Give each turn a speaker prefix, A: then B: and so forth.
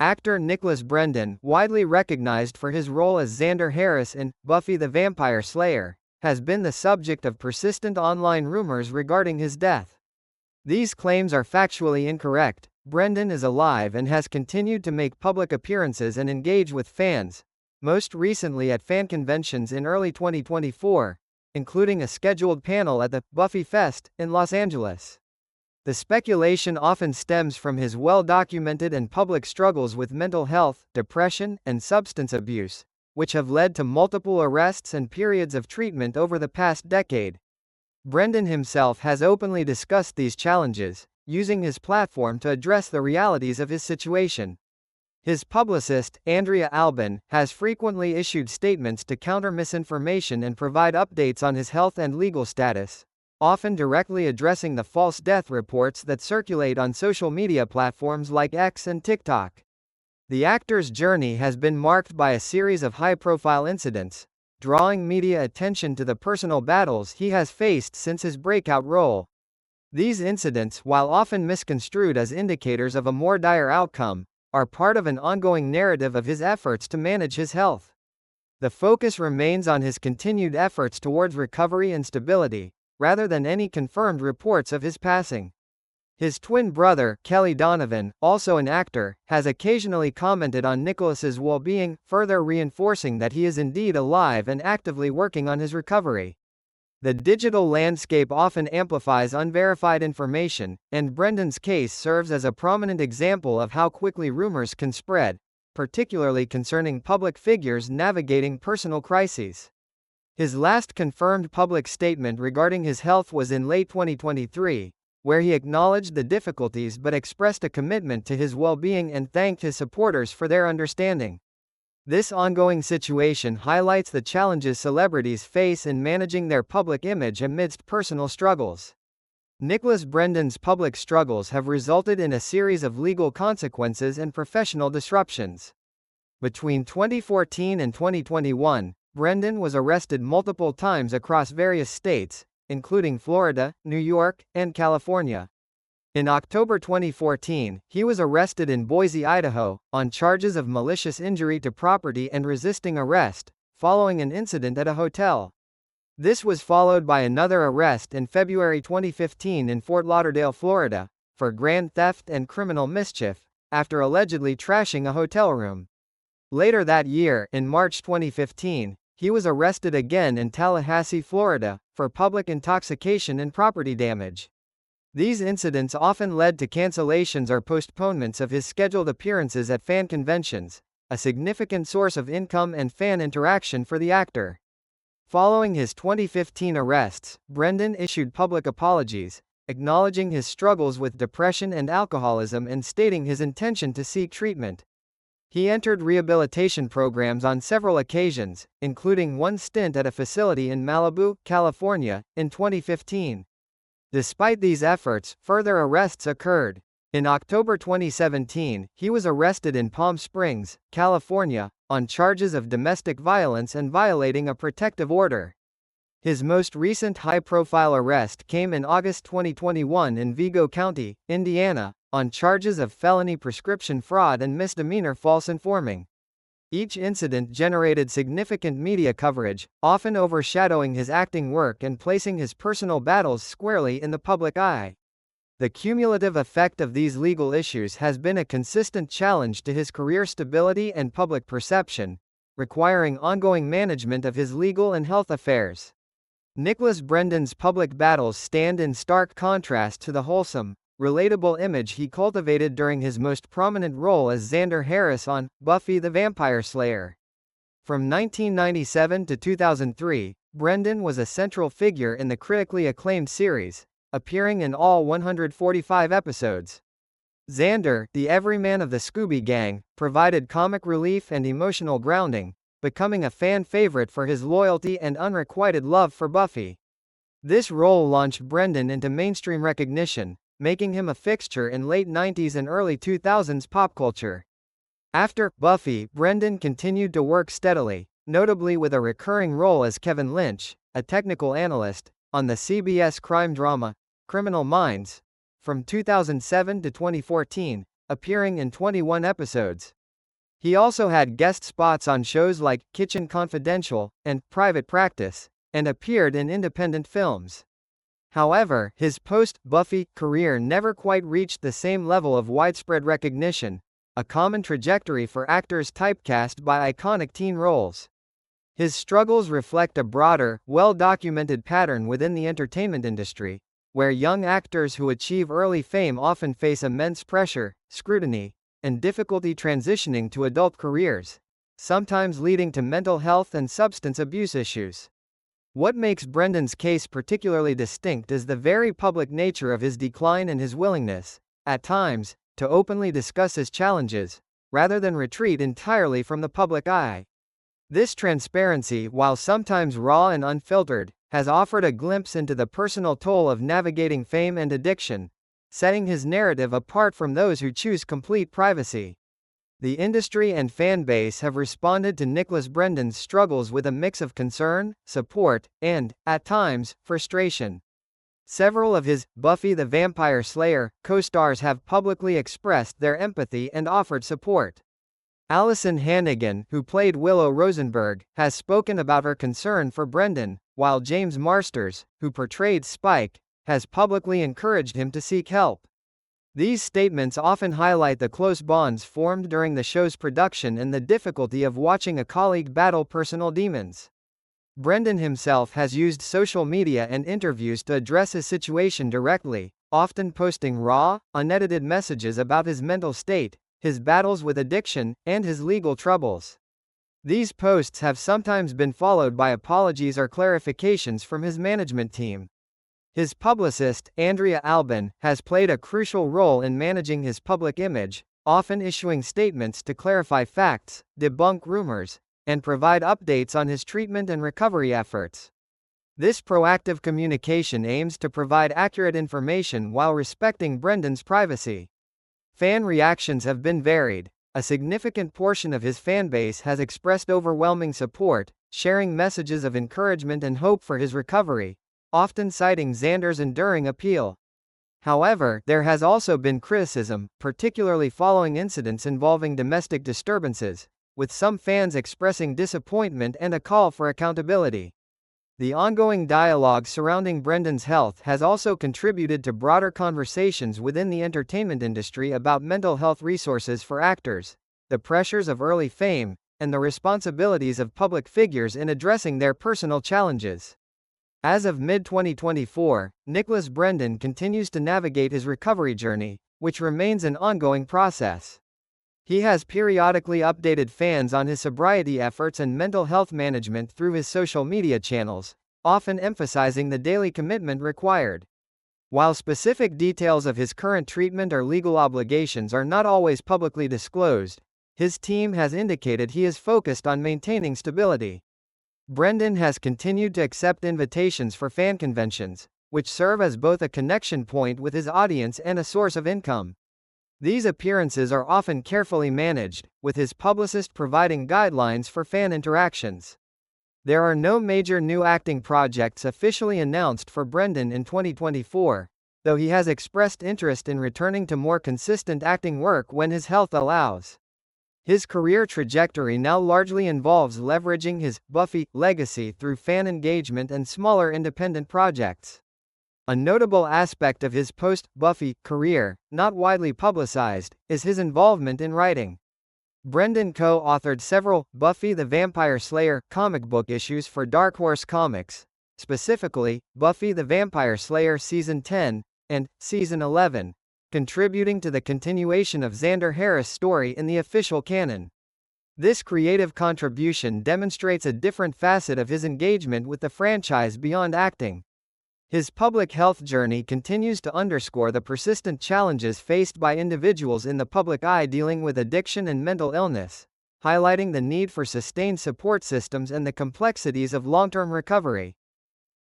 A: Actor Nicholas Brendon, widely recognized for his role as Xander Harris in Buffy the Vampire Slayer, has been the subject of persistent online rumors regarding his death. These claims are factually incorrect. Brendon is alive and has continued to make public appearances and engage with fans, most recently at fan conventions in early 2024, including a scheduled panel at the Buffy Fest in Los Angeles. The speculation often stems from his well-documented and public struggles with mental health, depression, and substance abuse, which have led to multiple arrests and periods of treatment over the past decade. Brendon himself has openly discussed these challenges, using his platform to address the realities of his situation. His publicist, Andrea Albin, has frequently issued statements to counter misinformation and provide updates on his health and legal status, often directly addressing the false death reports that circulate on social media platforms like X and TikTok. The actor's journey has been marked by a series of high-profile incidents, drawing media attention to the personal battles he has faced since his breakout role. These incidents, while often misconstrued as indicators of a more dire outcome, are part of an ongoing narrative of his efforts to manage his health. The focus remains on his continued efforts towards recovery and stability, rather than any confirmed reports of his passing. His twin brother, Kelly Donovan, also an actor, has occasionally commented on Nicholas's well-being, further reinforcing that he is indeed alive and actively working on his recovery. The digital landscape often amplifies unverified information, and Brendon's case serves as a prominent example of how quickly rumors can spread, particularly concerning public figures navigating personal crises. His last confirmed public statement regarding his health was in late 2023, where he acknowledged the difficulties but expressed a commitment to his well-being and thanked his supporters for their understanding. This ongoing situation highlights the challenges celebrities face in managing their public image amidst personal struggles. Nicholas Brendon's public struggles have resulted in a series of legal consequences and professional disruptions. Between 2014 and 2021, Brendon was arrested multiple times across various states, including Florida, New York, and California. In October 2014, he was arrested in Boise, Idaho, on charges of malicious injury to property and resisting arrest, following an incident at a hotel. This was followed by another arrest in February 2015 in Fort Lauderdale, Florida, for grand theft and criminal mischief, after allegedly trashing a hotel room. Later that year, in March 2015, he was arrested again in Tallahassee, Florida, for public intoxication and property damage. These incidents often led to cancellations or postponements of his scheduled appearances at fan conventions, a significant source of income and fan interaction for the actor. Following his 2015 arrests, Brendon issued public apologies, acknowledging his struggles with depression and alcoholism and stating his intention to seek treatment. He entered rehabilitation programs on several occasions, including one stint at a facility in Malibu, California, in 2015. Despite these efforts, further arrests occurred. In October 2017, he was arrested in Palm Springs, California, on charges of domestic violence and violating a protective order. His most recent high-profile arrest came in August 2021 in Vigo County, Indiana, on charges of felony prescription fraud and misdemeanor false informing. Each incident generated significant media coverage, often overshadowing his acting work and placing his personal battles squarely in the public eye. The cumulative effect of these legal issues has been a consistent challenge to his career stability and public perception, requiring ongoing management of his legal and health affairs. Nicholas Brendon's public battles stand in stark contrast to the wholesome, relatable image he cultivated during his most prominent role as Xander Harris on Buffy the Vampire Slayer. From 1997 to 2003, Brendon was a central figure in the critically acclaimed series, appearing in all 145 episodes. Xander, the everyman of the Scooby Gang, provided comic relief and emotional grounding, becoming a fan favorite for his loyalty and unrequited love for Buffy. This role launched Brendon into mainstream recognition, making him a fixture in late 90s and early 2000s pop culture. After Buffy, Brendon continued to work steadily, notably with a recurring role as Kevin Lynch, a technical analyst, on the CBS crime drama, Criminal Minds. From 2007 to 2014, appearing in 21 episodes. He also had guest spots on shows like Kitchen Confidential and Private Practice, and appeared in independent films. However, his post-Buffy career never quite reached the same level of widespread recognition, a common trajectory for actors typecast by iconic teen roles. His struggles reflect a broader, well-documented pattern within the entertainment industry, where young actors who achieve early fame often face immense pressure, scrutiny, and difficulty transitioning to adult careers, sometimes leading to mental health and substance abuse issues. What makes Brendon's case particularly distinct is the very public nature of his decline and his willingness, at times, to openly discuss his challenges, rather than retreat entirely from the public eye. This transparency, while sometimes raw and unfiltered, has offered a glimpse into the personal toll of navigating fame and addiction, setting his narrative apart from those who choose complete privacy. The industry and fan base have responded to Nicholas Brendon's struggles with a mix of concern, support, and, at times, frustration. Several of his Buffy the Vampire Slayer co-stars have publicly expressed their empathy and offered support. Alyson Hannigan, who played Willow Rosenberg, has spoken about her concern for Brendon, while James Marsters, who portrayed Spike, has publicly encouraged him to seek help. These statements often highlight the close bonds formed during the show's production and the difficulty of watching a colleague battle personal demons. Brendon himself has used social media and interviews to address his situation directly, often posting raw, unedited messages about his mental state, his battles with addiction, and his legal troubles. These posts have sometimes been followed by apologies or clarifications from his management team. His publicist, Andrea Albin, has played a crucial role in managing his public image, often issuing statements to clarify facts, debunk rumors, and provide updates on his treatment and recovery efforts. This proactive communication aims to provide accurate information while respecting Brendon's privacy. Fan reactions have been varied. A significant portion of his fanbase has expressed overwhelming support, sharing messages of encouragement and hope for his recovery, often citing Xander's enduring appeal. However, there has also been criticism, particularly following incidents involving domestic disturbances, with some fans expressing disappointment and a call for accountability. The ongoing dialogue surrounding Brendon's health has also contributed to broader conversations within the entertainment industry about mental health resources for actors, the pressures of early fame, and the responsibilities of public figures in addressing their personal challenges. As of mid-2024, Nicholas Brendon continues to navigate his recovery journey, which remains an ongoing process. He has periodically updated fans on his sobriety efforts and mental health management through his social media channels, often emphasizing the daily commitment required. While specific details of his current treatment or legal obligations are not always publicly disclosed, his team has indicated he is focused on maintaining stability. Brendon has continued to accept invitations for fan conventions, which serve as both a connection point with his audience and a source of income. These appearances are often carefully managed, with his publicist providing guidelines for fan interactions. There are no major new acting projects officially announced for Brendon in 2024, though he has expressed interest in returning to more consistent acting work when his health allows. His career trajectory now largely involves leveraging his Buffy legacy through fan engagement and smaller independent projects. A notable aspect of his post-Buffy career, not widely publicized, is his involvement in writing. Brendon co-authored several Buffy the Vampire Slayer comic book issues for Dark Horse Comics, specifically Buffy the Vampire Slayer Season 10 and Season 11, contributing to the continuation of Xander Harris' story in the official canon. This creative contribution demonstrates a different facet of his engagement with the franchise beyond acting. His public health journey continues to underscore the persistent challenges faced by individuals in the public eye dealing with addiction and mental illness, highlighting the need for sustained support systems and the complexities of long-term recovery.